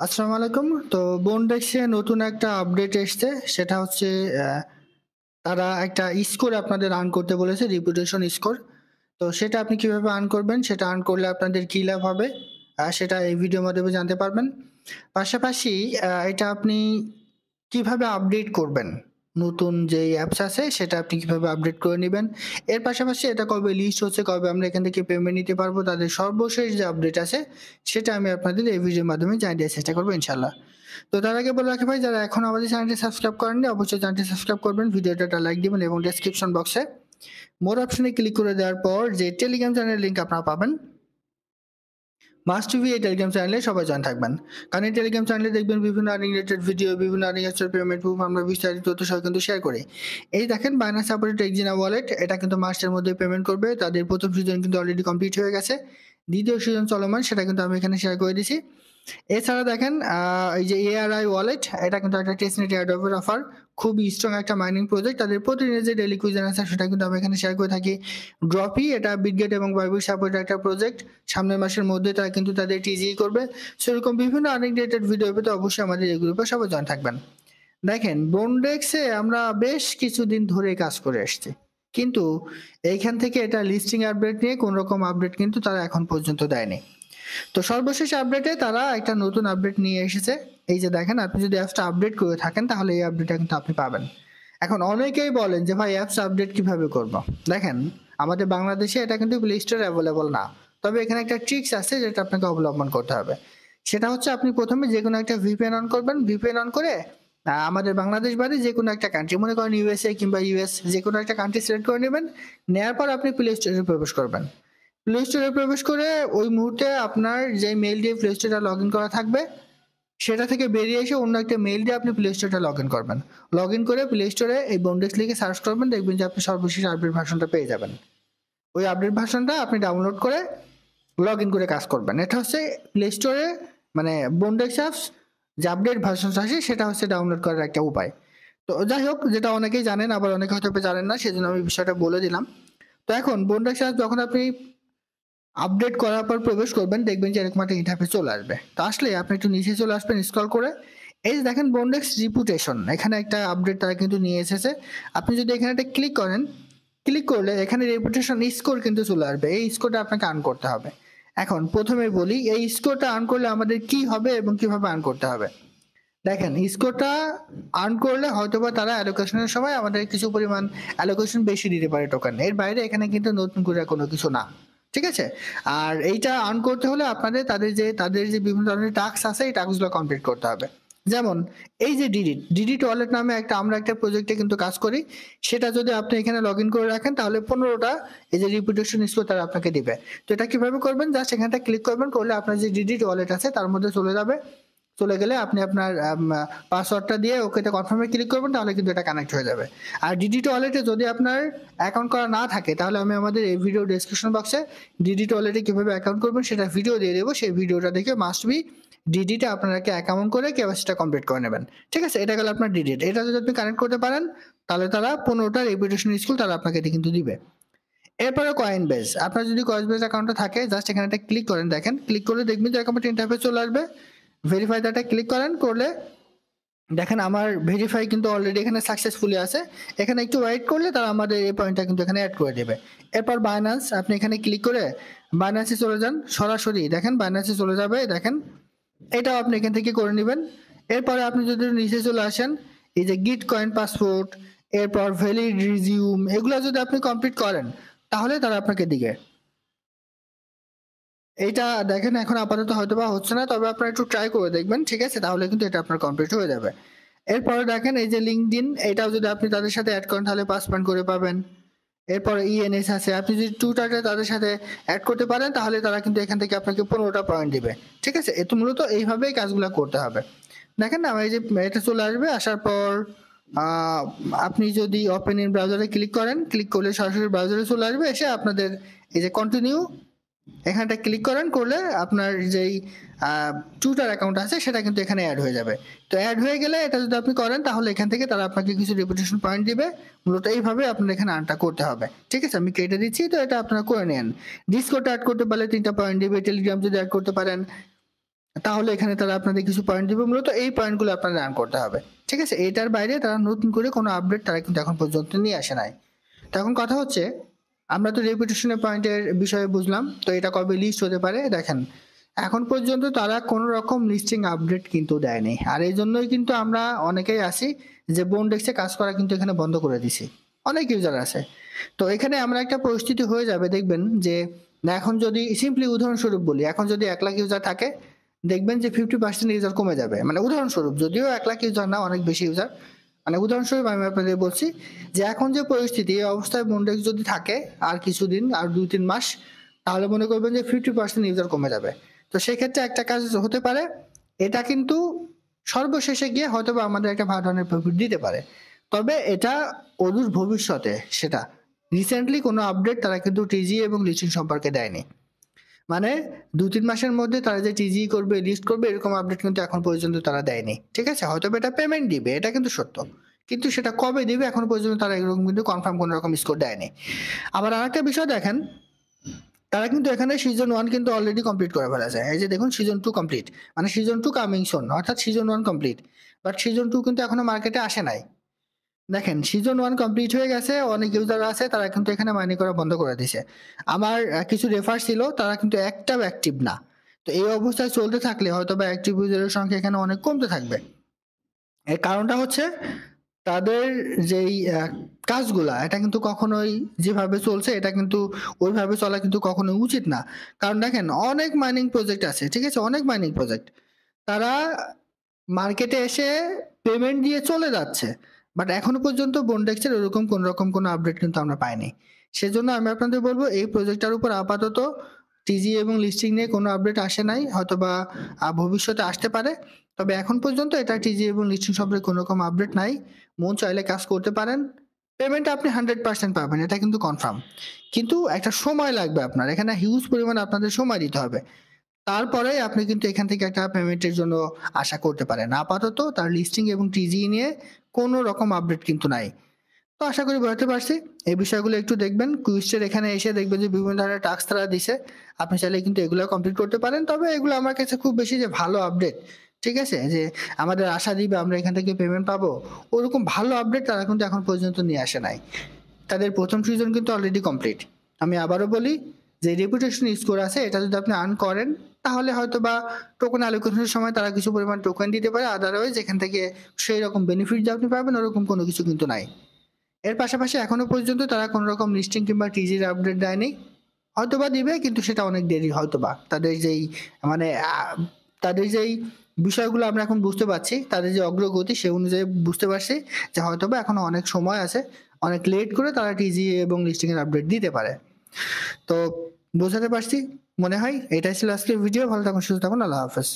আসসালামু আলাইকুম। তো বনডেক্সে নতুন একটা আপডেট এসছে। সেটা হচ্ছে তারা একটা স্কোর আপনাদের আর্ন করতে বলেছে, রিপুটেশন স্কোর। তো সেটা আপনি কিভাবে আর্ন করবেন, সেটা আর্ন করলে আপনাদের কি লাভ হবে, সেটা এই ভিডিওর মাধ্যমে জানতে পারবেন। পাশাপাশি এটা আপনি কিভাবে আপডেট করবেন, নতুন যে অ্যাপস আছে সেটা আপনি কিভাবে আপডেট করে নেবেন। এর পাশাপাশি এটা কবে লিস্ট হচ্ছে, কবে আমরা এখান থেকে পেমেন্ট নিতে পারবো, তাদের সর্বশেষ যে আপডেট আছে সেটা আমি আপনাদের এই ভিডিওর মাধ্যমে জানিয়ে দেওয়ার চেষ্টা করবো ইনশাল্লাহ। তো তার আগে বলে রাখি ভাই, যারা এখন আমাদের চ্যানেলটি সাবস্ক্রাইব করেননি অবশ্যই চ্যানেলটি সাবস্ক্রাইব করবেন, ভিডিওটা একটা লাইক দিবেন এবং ডেসক্রিপশন বক্সে মোর অপশনে ক্লিক করে দেওয়ার পর যে টেলিগ্রাম চ্যানেলের লিঙ্ক আপনারা পাবেন, মাস্ট বি এই টেলিগ্রাম চ্যানেলে সবাই জয়েন থাকবেন। কারণ এই টেলিগ্রাম চ্যানেলে দেখবেন বিভিন্ন আর্নিং রিলেটেড ভিডিও, বিভিন্ন আর্নিং এর পেমেন্ট প্রুফ আমরা বিস্তারিত তথ্য সহ কিন্তু শেয়ার করি। এই দেখেন বাইনান্স সাপোর্টেড এক্সিনা ওয়ালেট, এটা কিন্তু মার্চের মধ্যে পেমেন্ট করবে। তাদের প্রথম সিজন কিন্তু অলরেডি কমপ্লিট হয়ে গেছে, দ্বিতীয় সিজন চলমান, সেটা কিন্তু আমি এখানে শেয়ার করে দিছি। এছাড়া দেখেন এই যে এআরআই ওয়ালেট, এটা কিন্তু একটা টেস্টনেট এয়ারড্রপের অফার, খুবই স্ট্রং একটা মাইনিং প্রজেক্ট। তাদের প্রতিদিনের যে ডেইলি কুইজন আছে সেটা কিন্তু আমি এখানে শেয়ার করে থাকি। ড্রপি, এটা বিটগেট এবং বাইবিট সাপোর্টেড একটা প্রজেক্ট, সামনের মাসের মধ্যে তারা কিন্তু তাদের টিজিই করবে। সেরকম বিভিন্ন আর্নিং রিলেটেড ভিডিও পেতে অবশ্যই আমাদের এই গ্রুপে সবাই জয়েন থাকবেন। দেখেন বন্ডেক্সে আমরা বেশ কিছুদিন ধরে কাজ করে আসছি, কিন্তু এইখান থেকে এটা লিস্টিং আপডেট নিয়ে কোন রকম আপডেট কিন্তু তারা এখন পর্যন্ত দেয়নি। তো সর্বশেষ আপডেটে তারা একটা নতুন আপডেট নিয়ে এসেছে। এই যে দেখেন, আপনি যদি অ্যাপসটা আপডেট করে থাকেন তাহলে এই আপডেটটা কিন্তু আপনি পাবেন। এখন অনেকেই বলেন যে ভাই অ্যাপস আপডেট কিভাবে করব। দেখেন, আমাদের বাংলাদেশে এটা কিন্তু প্লে স্টোরে অ্যাভেলেবল না। তবে এখানে একটা ট্রিক্স আছে যেটা আপনাকে অবলম্বন করতে হবে। সেটা হচ্ছে আপনি প্রথমে যে কোনো একটা ভিপিএন অন করবেন, ভিপিএন অন করে আমাদের বাংলাদেশ বাদে যে কোনো একটা কান্ট্রি, মনে করেন ইউএসএ কিংবা ইউএস, যে কোনো একটা কান্ট্রি সিলেক্ট করে নেবেন। নেওয়ার পর আপনি প্লে স্টোরে প্রবেশ করবেন। প্লে স্টোরে প্রবেশ করে ওই মুহূর্তে আপনার যে মেইল দিয়ে প্লে স্টোরটা লগ ইন করা থাকবে সেটা থেকে বেরিয়ে এসে অন্য একটা মেইল দিয়ে আপনি প্লে স্টোরটা লগ ইন করবেন। লগ ইন করে প্লে স্টোরে এই বন্ডেক্স লিখে সার্চ করবেন, দেখবেন যে আপনি সর্বশেষ আপডেট ভার্সনটা পেয়ে যাবেন। ওই আপডেট ভার্সনটা আপনি ডাউনলোড করে লগ ইন করে কাজ করবেন। এটা হচ্ছে প্লে স্টোরে, মানে বন্ডেক্স অ্যাপস যে আপডেট ভার্সনটা আছে সেটা হচ্ছে ডাউনলোড করার একটা উপায়। তো যাই হোক, যেটা অনেকেই জানেন আবার অনেকে হয়তো জানেন না, সেজন্য আমি বিষয়টা বলে দিলাম। তো এখন বন্ডেক্স অ্যাপস যখন আপনি আপডেট করার পর প্রবেশ করবেন, দেখবেন যে এরকম একটা ইন্টারফেস চলে আসবে। তো আসলে আপনি একটু নিচে চলে আসবেন স্ক্রল করে, এই যে দেখেন বন্ডেক্স রিপুটেশন, এখানে একটা আপডেট তারা কিন্তু নিয়ে এসেছে। আপনি যদি এখানে একটা ক্লিক করেন, ক্লিক করলে এখানে রেপুটেশন স্কোর কিন্তু চলে আসবে। এই স্কোরটা আপনাকে আর্ন করতে হবে। এখন প্রথমে বলি এই স্কোরটা আর্ন করলে আমাদের কি হবে এবং কিভাবে আর্ন করতে হবে। দেখেন, স্কোরটা আর্ন করলে হয়তোবা তারা অ্যালোকেশনের সময় আমাদের কিছু পরিমাণ অ্যালোকেশন বেশি দিতে পারে টোকেন, এর বাইরে এখানে কিন্তু নতুন করে কোনো কিছু না। ঠিক আছে। আর এইটা আর্ন করতে হলে আপনাদের তাদের যে বিভিন্ন ধরনের টাস্ক আছে এই টাস্কগুলো কমপ্লিট করতে হবে। যেমন এই যে ডিডিট ওয়ালেট নামে আমরা একটা প্রজেক্টে কিন্তু কাজ করি। সেটা যদি আপনি এখানে লগ ইন করে রাখেন তাহলে 15টা এই যে রিপুটেশন স্কোর তারা আপনাকে দিবে। তো এটা কিভাবে করবেন, জাস্ট এখানটা ক্লিক করবেন, করলে আপনার যে ডিডিট ওয়ালেট আছে তার মধ্যে চলে যাবে। চলে গেলে আপনি আপনার পাসওয়ার্ডটা দিয়ে ওকেতে কনফার্মে ক্লিক করবেন, তাহলে কিন্তু এটা কানেক্ট হয়ে যাবে। আর ডিডিট ওয়ালেটে যদি আপনার অ্যাকাউন্ট করা না থাকে তাহলে আমি আমাদের এই ভিডিও ডেসক্রিপশন বক্সে ডিডিট ওয়ালেটে কিভাবে অ্যাকাউন্ট করবেন সেটা ভিডিও দিয়ে দেবো। সেই ভিডিওটা দেখে মাস্ট বি ডিডিটে আপনাকে অ্যাকাউন্ট করে কেওয়াইসিটা কমপ্লিট করে নেবেন। ঠিক আছে, এটা গেল আপনার ডিডিট। এটা যদি আপনি কানেক্ট করতে পারেন তাহলে তারা 15টা রেপুটেশন স্কুল তারা আপনাকে এটা কিন্তু দিবে। এরপরে কয়েন বেস, আপনার যদি কয়েন বেস অ্যাকাউন্টটা থাকে জাস্ট এখানে একটা ক্লিক করেন, দেখেন ক্লিক করলে দেখবেন যে এরকম একটা ইন্টারফেস চলে আসবে। ভেরিফাই ডাটা ক্লিক করেন, করলে দেখেন আমার ভেরিফাই কিন্তু অলরেডি এখানে সাকসেসফুলি আছে। এখানে একটু ওয়েট করলে তারা আমাদের এই পয়েন্টটা কিন্তু এখানে অ্যাড করে দেবে। এরপর বাইন্যান্স, আপনি এখানে ক্লিক করে বাইন্যান্সে চলে যান, সরাসরি দেখেন বাইন্যান্সে চলে যাবে। দেখেন এটাও আপনি এখান থেকে করে নেবেন। এরপরে আপনি যদি নিচে চলে আসেন, এই যে গিট কয়েন পাসপোর্ট, এরপর ভ্যালিড রিজিউম, এগুলো যদি আপনি কমপ্লিট করেন তাহলে তারা আপনাকে দিবে। এইটা দেখেন এখন আপাতত হয়তোবা হচ্ছে না, তবে আপনারা একটু ট্রাই করে দেখবেন। ঠিক আছে, তাহলে কিন্তু এটা আপনার কমপ্লিট হয়ে যাবে। এরপরে দেখেন এই যে লিঙ্কডইন, এটাও যদি আপনি তাদের সাথে অ্যাড করেন তাহলে 5 পয়েন্ট করে পাবেন। এরপরে ইএনএস আছে, আপনি যদি টুইটারে তাদের সাথে অ্যাড করতে পারেন তাহলে তারা কিন্তু এখান থেকে আপনাকে 15টা পয়েন্ট দিবে। ঠিক আছে, এত মূলত এইভাবেই কাজগুলো করতে হবে। দেখেন না, এই যে এটা চলে আসবে, আসার পর আহ, আপনি যদি ওপেন ইন ব্রাউজারে ক্লিক করেন, ক্লিক করলে সরাসরি ব্রাউজারে চলে আসবে। এসে আপনাদের এই যে কন্টিনিউ এখানটা ক্লিক করেন, করলে আপনার যেই টুইটার অ্যাকাউন্ট আছে সেটা কিন্তু এখানে অ্যাড হয়ে যাবে। তো অ্যাড হয়ে গেলে এটা যদি আপনি করেন তাহলে এখান থেকে তারা আপনাকে কিছু রেপুটেশন পয়েন্ট দিবে। মূলত এইভাবে আপনার এখানে আর্নটা করতে হবে। ঠিক আছে, আমি কেটে দিচ্ছি, তো এটা আপনারা করে নেন। ডিসকর্ড অ্যাড করতে পারলে 3টা পয়েন্ট দিবে। টেলিগ্রাম যদি অ্যাড করতে পারেন তাহলে এখানে তারা আপনাদের কিছু পয়েন্ট দিবে, মূলত এই পয়েন্টগুলো আপনাদের আর্ন করতে হবে। ঠিক আছে, এটার বাইরে তারা নতুন করে কোনো আপডেট তারা কিন্তু এখন পর্যন্ত নিয়ে আসে নাই। তো এখন কথা হচ্ছে, আমরা তো রেপুটেশনের পয়েন্টের বিষয়ে বুঝলাম, তো এটা কবে লিস্ট হতে পারে দেখেন। এখন পর্যন্ত তারা কোনো রকম লিস্টিং আপডেট কিন্তু দেয়নি, আর এই জন্যই কিন্তু আমরা অনেকেই আছি যে বন্ডেক্সে কাজ করা কিন্তু এখানে বন্ধ করে দিছি, অনেক ইউজার আছে। তো এখানে আমরা একটা পরিস্থিতি হয়ে যাবে, দেখবেন যে এখন যদি সিম্পলি উদাহরণস্বরূপ বলি, এখন যদি 1 লাখ ইউজার থাকে, দেখবেন যে 50% ইউজার কমে যাবে। মানে উদাহরণস্বরূপ, যদিও 1 লাখ ইউজার না, অনেক বেশি ইউজার, মানে উদাহরণস্বরূপ আমি আপনাদের বলছি যে এখন যে পরিস্থিতি, এই অবস্থায় বন্ডেক্স যদি থাকে আর কিছুদিন, আর 2-3 মাস, তাহলে মনে করবেন যে 50% ইউজার কমে যাবে। তো সেক্ষেত্রে একটা কাজ হতে পারে, এটা কিন্তু সর্বশেষে গিয়ে হয়তো বা আমাদের একটা ভালো ধরনের প্রফিট দিতে পারে, তবে এটা অদূর ভবিষ্যতে। সেটা রিসেন্টলি কোনো আপডেট তারা কিন্তু টিজি এবং লিস্টিং সম্পর্কে দেয়নি। মানে 2-3 মাসের মধ্যে তারা যে টিজি করবে, লিস্ট করবে, এরকম আপডেট কিন্তু এখন পর্যন্ত তারা দেয়নি। ঠিক আছে, হয়তো এটা পেমেন্ট দিবে, এটা কিন্তু সত্য, কিন্তু সেটা কবে দিবে এখন পর্যন্ত তারা এরকম কিন্তু কনফার্ম কোনো রকম স্কোর দেয়নি। আবার আরেকটা বিষয় দেখেন, তারা কিন্তু এখানে সিজন 1 কিন্তু অলরেডি কমপ্লিট করে ফেলেছে। এই যে দেখুন, সিজন 2 কমপ্লিট, মানে সিজন 2 কামিং সুন, অর্থাৎ সিজন 1 কমপ্লিট, বাট সিজন 2 কিন্তু এখনো মার্কেটে আসে নাই। দেখেন, সিজন 1 কমপ্লিট হয়ে গেছে, অনেক ইউজার আছে, তারা কিন্তু এখানে মাইনিং করা বন্ধ করে দিছে। আমার কিছু রেফার ছিল, তারা কিন্তু একটাও অ্যাক্টিভ না। তো এই অবস্থায় চলতে থাকলে হয়তো বা অ্যাক্টিভ ইউজারের সংখ্যা এখানে অনেক কমতে থাকবে। এর কারণটা হচ্ছে তাদের যেই কাজগুলা, এটা কিন্তু কখনোই যেভাবে চলছে এটা কিন্তু ওইভাবে চলা কিন্তু কখনোই উচিত না। কারণ দেখেন, অনেক মাইনিং প্রজেক্ট আছে, ঠিক আছে, অনেক মাইনিং প্রজেক্ট, তারা মার্কেটে এসে পেমেন্ট দিয়ে চলে যাচ্ছে, বাট এখনো পর্যন্ত বন্ডেক্সের ওরকম কোন রকম কোনো আপডেট কিন্তু আমরা পাইনি। সেজন্য আমি আপনাদের বলবো, এই প্রজেক্টটার উপর আপাতত টিজি এবং লিস্টিং নিয়ে কোনো আপডেট আসে নাই, হয়তোবা ভবিষ্যতে আসতে পারে। তবে এখন পর্যন্ত এটা টিজি এবং লিস্টিং সম্পর্কে কোনো রকম আপডেট নাই। মন চাইলে কাজ করতে পারেন, পেমেন্ট আপনি 100% পাবেন, এটা কিন্তু কনফার্ম। কিন্তু একটা সময় লাগবে, আপনার এখানে হিউজ পরিমাণে আপনাদের সময় দিতে হবে, তারপরে আপনি কিন্তু এখান থেকে একটা পেমেন্টের জন্য আশা করতে পারেন। আপাতত তার লিস্টিং এবং টিজি নিয়ে কোনো রকম আপডেট কিন্তু নাই। তো আশা করি বোঝাতে পারছি। এই বিষয়গুলো একটু দেখবেন, কুইস্টের এখানে এসে দেখবেন যে বিভিন্ন ধরনের টাস্ক তারা দিছে, আপনি চাইলে কিন্তু এগুলো কমপ্লিট করতে পারেন। তবে এগুলো আমার কাছে খুব বেশি যে ভালো আপডেট, ঠিক আছে, যে আমাদের আশা দিবে আমরা এখান থেকে পেমেন্ট পাবো, ওরকম ভালো আপডেট তারা কিন্তু এখন পর্যন্ত নিয়ে আসে নাই। তাদের প্রথম সিজন কিন্তু অলরেডি কমপ্লিট। আমি আবারও বলি, যে রেপুটেশন স্কোর আছে, এটা যদি আপনি আর্ন করেন, তাহলে হয়তো বা টোকেন অ্যালোকেশনের সময় তারা কিছু পরিমাণ টোকেন দিতে পারে, আদারওয়াইজ এখান থেকে সেই রকম বেনিফিট যে আপনি পাবেন ওরকম কোনো কিছু কিন্তু নাই। এর পাশাপাশি এখনো পর্যন্ত তারা কোনো রকম লিস্টিং কিংবা টিজির আপডেট দেয়নি, হয়তোবা দিবে, কিন্তু সেটা অনেক দেরি, হয়তোবা তাদের যেই মানে তাদের যেই বিষয়গুলো আমরা এখন বুঝতে পারছি, তাদের যে অগ্রগতি সে অনুযায়ী বুঝতে পারছি যে হয়তোবা এখনো অনেক সময় আছে, অনেক লেট করে তারা টিজি এবং লিস্টিং এর আপডেট দিতে পারে। তো বোঝাতে পারছি মনে হয়। এটাই ছিল আজকের ভিডিও। ভালো থাকুন, সুস্থ থাকুন, আল্লাহ হাফেজ।